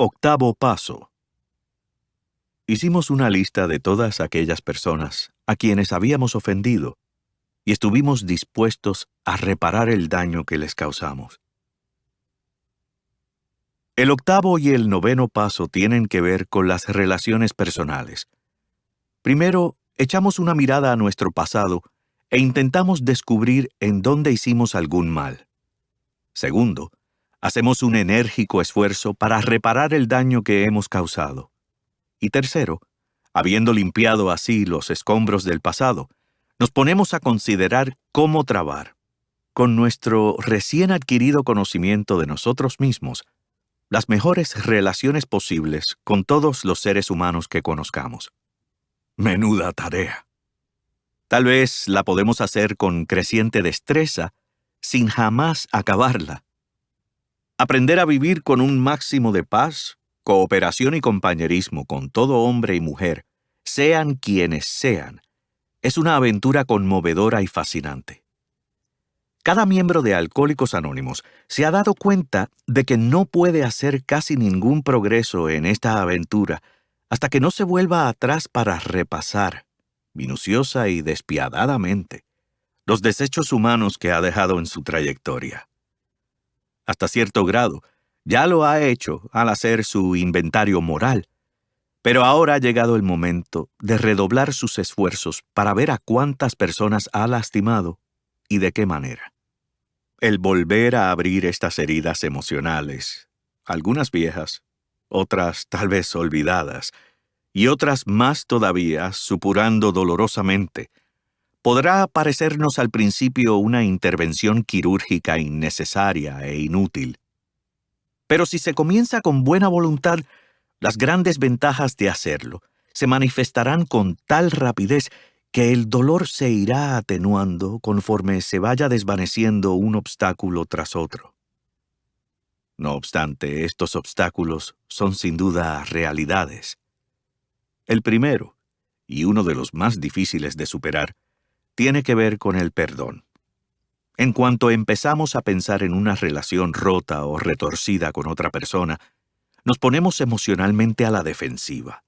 Octavo paso. Hicimos una lista de todas aquellas personas a quienes habíamos ofendido y estuvimos dispuestos a reparar el daño que les causamos. El octavo y el noveno paso tienen que ver con las relaciones personales. Primero, echamos una mirada a nuestro pasado e intentamos descubrir en dónde hicimos algún mal. Segundo, hacemos un enérgico esfuerzo para reparar el daño que hemos causado. Y tercero, habiendo limpiado así los escombros del pasado, nos ponemos a considerar cómo trabar, con nuestro recién adquirido conocimiento de nosotros mismos, las mejores relaciones posibles con todos los seres humanos que conozcamos. Menuda tarea. Tal vez la podemos hacer con creciente destreza, sin jamás acabarla. Aprender a vivir con un máximo de paz, cooperación y compañerismo con todo hombre y mujer, sean quienes sean, es una aventura conmovedora y fascinante. Cada miembro de Alcohólicos Anónimos se ha dado cuenta de que no puede hacer casi ningún progreso en esta aventura hasta que no se vuelva atrás para repasar, minuciosa y despiadadamente, los desechos humanos que ha dejado en su trayectoria. Hasta cierto grado, ya lo ha hecho al hacer su inventario moral, pero ahora ha llegado el momento de redoblar sus esfuerzos para ver a cuántas personas ha lastimado y de qué manera. El volver a abrir estas heridas emocionales, algunas viejas, otras tal vez olvidadas, y otras más todavía supurando dolorosamente, podrá parecernos al principio una intervención quirúrgica innecesaria e inútil. Pero si se comienza con buena voluntad, las grandes ventajas de hacerlo se manifestarán con tal rapidez que el dolor se irá atenuando conforme se vaya desvaneciendo un obstáculo tras otro. No obstante, estos obstáculos son sin duda realidades. El primero, y uno de los más difíciles de superar, tiene que ver con el perdón. En cuanto empezamos a pensar en una relación rota o retorcida con otra persona, nos ponemos emocionalmente a la defensiva.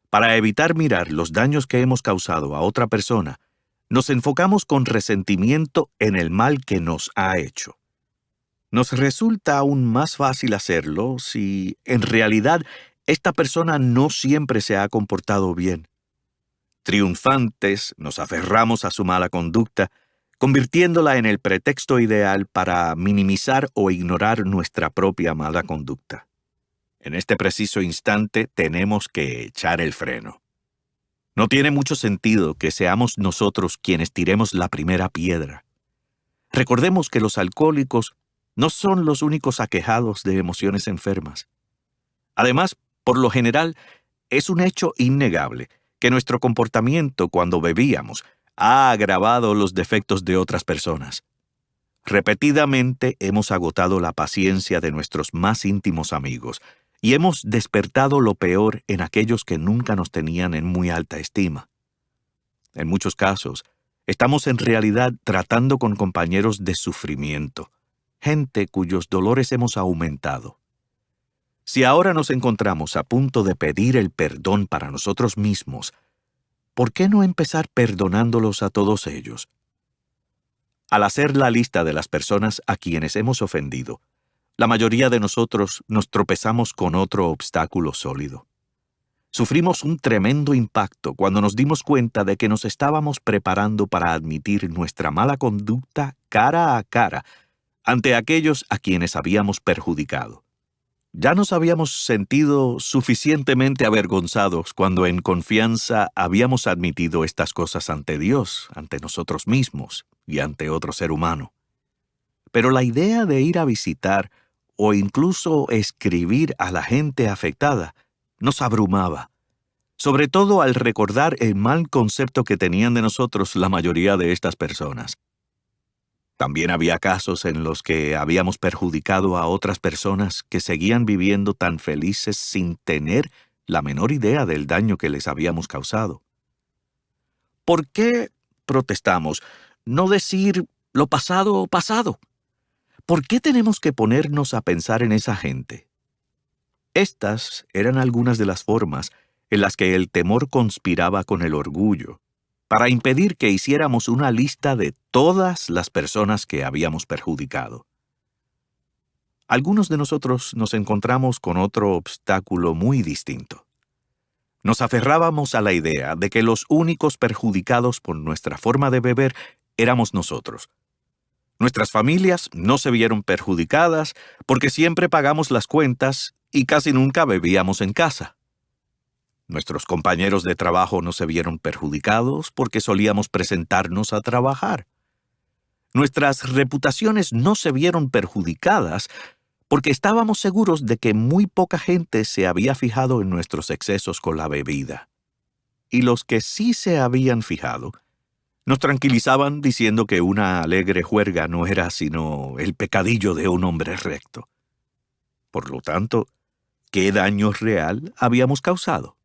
Para evitar mirar los daños que hemos causado a otra persona, nos enfocamos con resentimiento en el mal que nos ha hecho. Nos resulta aún más fácil hacerlo si, en realidad, esta persona no siempre se ha comportado bien. Triunfantes, nos aferramos a su mala conducta, convirtiéndola en el pretexto ideal para minimizar o ignorar nuestra propia mala conducta. En este preciso instante tenemos que echar el freno. No tiene mucho sentido que seamos nosotros quienes tiremos la primera piedra. Recordemos que los alcohólicos no son los únicos aquejados de emociones enfermas. Además, por lo general, es un hecho innegable que nuestro comportamiento cuando bebíamos ha agravado los defectos de otras personas. Repetidamente hemos agotado la paciencia de nuestros más íntimos amigos y hemos despertado lo peor en aquellos que nunca nos tenían en muy alta estima. En muchos casos, estamos en realidad tratando con compañeros de sufrimiento, gente cuyos dolores hemos aumentado. Si ahora nos encontramos a punto de pedir el perdón para nosotros mismos, ¿por qué no empezar perdonándolos a todos ellos? Al hacer la lista de las personas a quienes hemos ofendido, la mayoría de nosotros nos tropezamos con otro obstáculo sólido. Sufrimos un tremendo impacto cuando nos dimos cuenta de que nos estábamos preparando para admitir nuestra mala conducta cara a cara ante aquellos a quienes habíamos perjudicado. Ya nos habíamos sentido suficientemente avergonzados cuando en confianza habíamos admitido estas cosas ante Dios, ante nosotros mismos y ante otro ser humano. Pero la idea de ir a visitar o incluso escribir a la gente afectada nos abrumaba, sobre todo al recordar el mal concepto que tenían de nosotros la mayoría de estas personas. También había casos en los que habíamos perjudicado a otras personas que seguían viviendo tan felices sin tener la menor idea del daño que les habíamos causado. ¿Por qué, protestamos, no decir lo pasado pasado? ¿Por qué tenemos que ponernos a pensar en esa gente? Estas eran algunas de las formas en las que el temor conspiraba con el orgullo, para impedir que hiciéramos una lista de todas las personas que habíamos perjudicado. Algunos de nosotros nos encontramos con otro obstáculo muy distinto. Nos aferrábamos a la idea de que los únicos perjudicados por nuestra forma de beber éramos nosotros. Nuestras familias no se vieron perjudicadas porque siempre pagamos las cuentas y casi nunca bebíamos en casa. Nuestros compañeros de trabajo no se vieron perjudicados porque solíamos presentarnos a trabajar. Nuestras reputaciones no se vieron perjudicadas porque estábamos seguros de que muy poca gente se había fijado en nuestros excesos con la bebida. Y los que sí se habían fijado, nos tranquilizaban diciendo que una alegre juerga no era sino el pecadillo de un hombre recto. Por lo tanto, ¿qué daño real habíamos causado?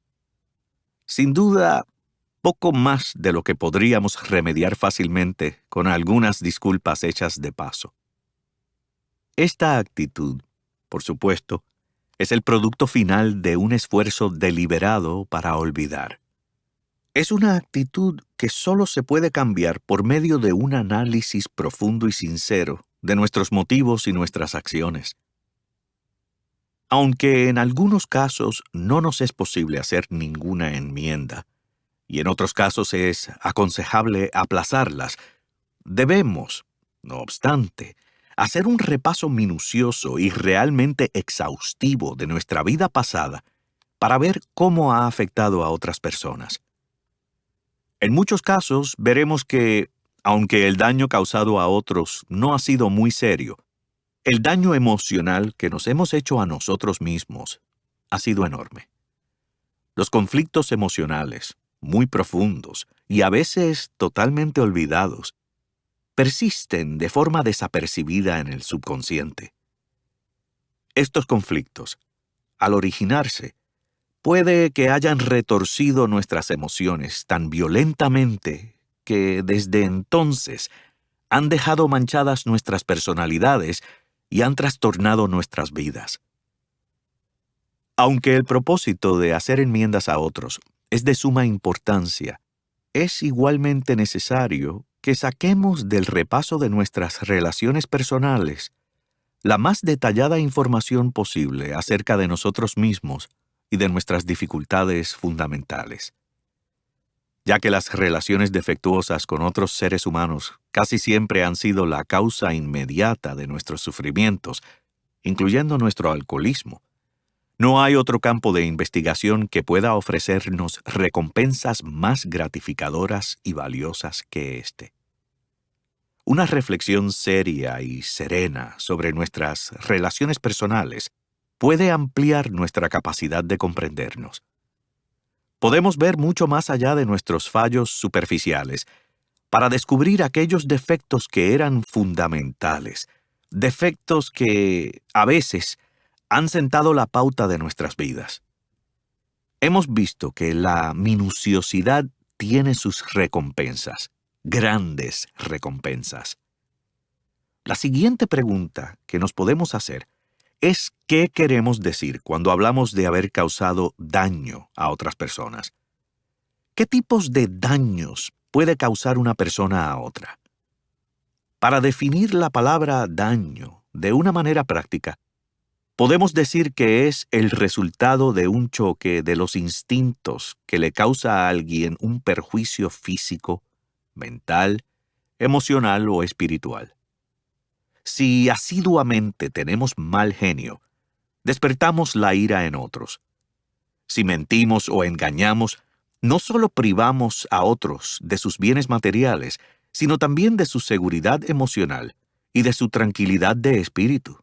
Sin duda, poco más de lo que podríamos remediar fácilmente con algunas disculpas hechas de paso. Esta actitud, por supuesto, es el producto final de un esfuerzo deliberado para olvidar. Es una actitud que solo se puede cambiar por medio de un análisis profundo y sincero de nuestros motivos y nuestras acciones. Aunque en algunos casos no nos es posible hacer ninguna enmienda, y en otros casos es aconsejable aplazarlas, debemos, no obstante, hacer un repaso minucioso y realmente exhaustivo de nuestra vida pasada para ver cómo ha afectado a otras personas. En muchos casos veremos que, aunque el daño causado a otros no ha sido muy serio, el daño emocional que nos hemos hecho a nosotros mismos ha sido enorme. Los conflictos emocionales, muy profundos y a veces totalmente olvidados, persisten de forma desapercibida en el subconsciente. Estos conflictos, al originarse, puede que hayan retorcido nuestras emociones tan violentamente que desde entonces han dejado manchadas nuestras personalidades y han trastornado nuestras vidas. Aunque el propósito de hacer enmiendas a otros es de suma importancia, es igualmente necesario que saquemos del repaso de nuestras relaciones personales la más detallada información posible acerca de nosotros mismos y de nuestras dificultades fundamentales. Ya que las relaciones defectuosas con otros seres humanos casi siempre han sido la causa inmediata de nuestros sufrimientos, incluyendo nuestro alcoholismo, no hay otro campo de investigación que pueda ofrecernos recompensas más gratificadoras y valiosas que este. Una reflexión seria y serena sobre nuestras relaciones personales puede ampliar nuestra capacidad de comprendernos. Podemos ver mucho más allá de nuestros fallos superficiales para descubrir aquellos defectos que eran fundamentales, defectos que, a veces, han sentado la pauta de nuestras vidas. Hemos visto que la minuciosidad tiene sus recompensas, grandes recompensas. La siguiente pregunta que nos podemos hacer es ¿qué queremos decir cuando hablamos de haber causado daño a otras personas? ¿Qué tipos de daños puede causar una persona a otra? Para definir la palabra daño de una manera práctica, podemos decir que es el resultado de un choque de los instintos que le causa a alguien un perjuicio físico, mental, emocional o espiritual. Si asiduamente tenemos mal genio, despertamos la ira en otros. Si mentimos o engañamos, no solo privamos a otros de sus bienes materiales, sino también de su seguridad emocional y de su tranquilidad de espíritu.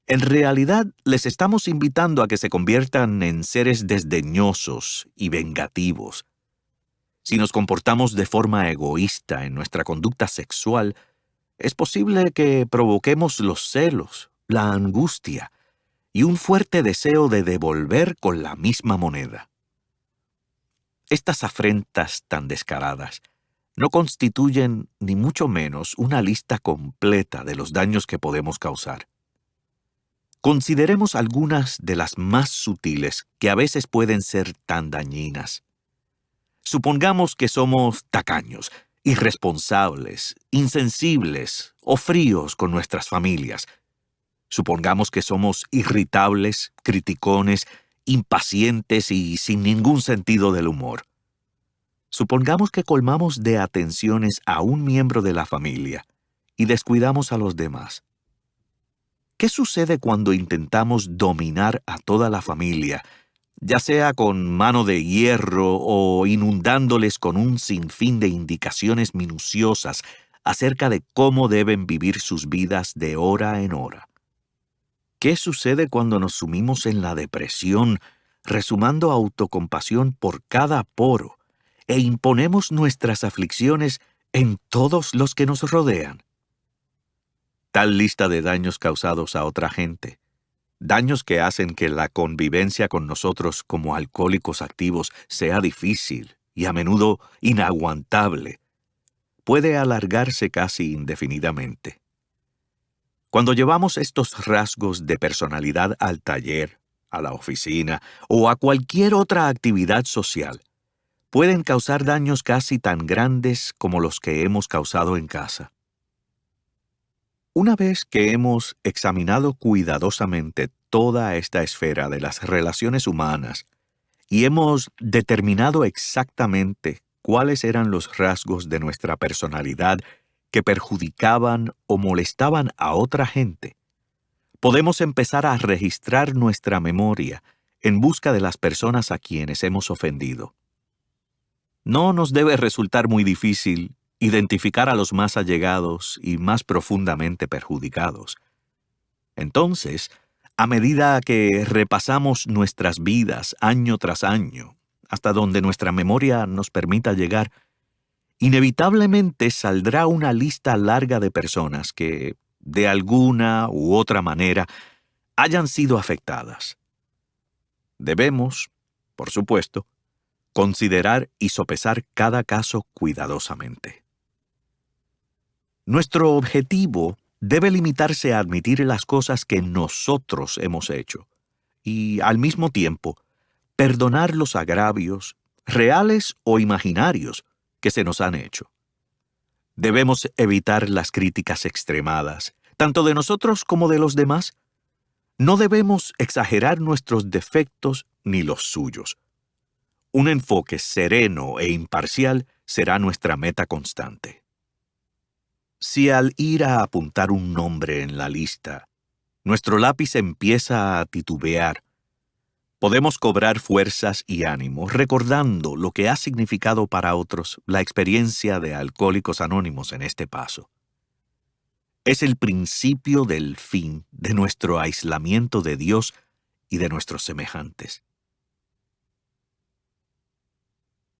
En realidad, les estamos invitando a que se conviertan en seres desdeñosos y vengativos. Si nos comportamos de forma egoísta en nuestra conducta sexual, es posible que provoquemos los celos, la angustia y un fuerte deseo de devolver con la misma moneda. Estas afrentas tan descaradas no constituyen ni mucho menos una lista completa de los daños que podemos causar. Consideremos algunas de las más sutiles que a veces pueden ser tan dañinas. Supongamos que somos tacaños, irresponsables, insensibles o fríos con nuestras familias. Supongamos que somos irritables, criticones, impacientes y sin ningún sentido del humor. Supongamos que colmamos de atenciones a un miembro de la familia y descuidamos a los demás. ¿Qué sucede cuando intentamos dominar a toda la familia, ya sea con mano de hierro o inundándoles con un sinfín de indicaciones minuciosas acerca de cómo deben vivir sus vidas de hora en hora? ¿Qué sucede cuando nos sumimos en la depresión, resumando autocompasión por cada poro, e imponemos nuestras aflicciones en todos los que nos rodean? Tal lista de daños causados a otra gente, daños que hacen que la convivencia con nosotros como alcohólicos activos sea difícil y a menudo inaguantable, puede alargarse casi indefinidamente. Cuando llevamos estos rasgos de personalidad al taller, a la oficina o a cualquier otra actividad social, pueden causar daños casi tan grandes como los que hemos causado en casa. Una vez que hemos examinado cuidadosamente toda esta esfera de las relaciones humanas y hemos determinado exactamente cuáles eran los rasgos de nuestra personalidad que perjudicaban o molestaban a otra gente, podemos empezar a registrar nuestra memoria en busca de las personas a quienes hemos ofendido. No nos debe resultar muy difícil identificar a los más allegados y más profundamente perjudicados. Entonces, a medida que repasamos nuestras vidas año tras año, hasta donde nuestra memoria nos permita llegar, inevitablemente saldrá una lista larga de personas que, de alguna u otra manera, hayan sido afectadas. Debemos, por supuesto, considerar y sopesar cada caso cuidadosamente. Nuestro objetivo debe limitarse a admitir las cosas que nosotros hemos hecho y, al mismo tiempo, perdonar los agravios, reales o imaginarios, que se nos han hecho. Debemos evitar las críticas extremadas, tanto de nosotros como de los demás. No debemos exagerar nuestros defectos ni los suyos. Un enfoque sereno e imparcial será nuestra meta constante. Si al ir a apuntar un nombre en la lista, nuestro lápiz empieza a titubear, podemos cobrar fuerzas y ánimos recordando lo que ha significado para otros la experiencia de Alcohólicos Anónimos en este paso. Es el principio del fin de nuestro aislamiento de Dios y de nuestros semejantes.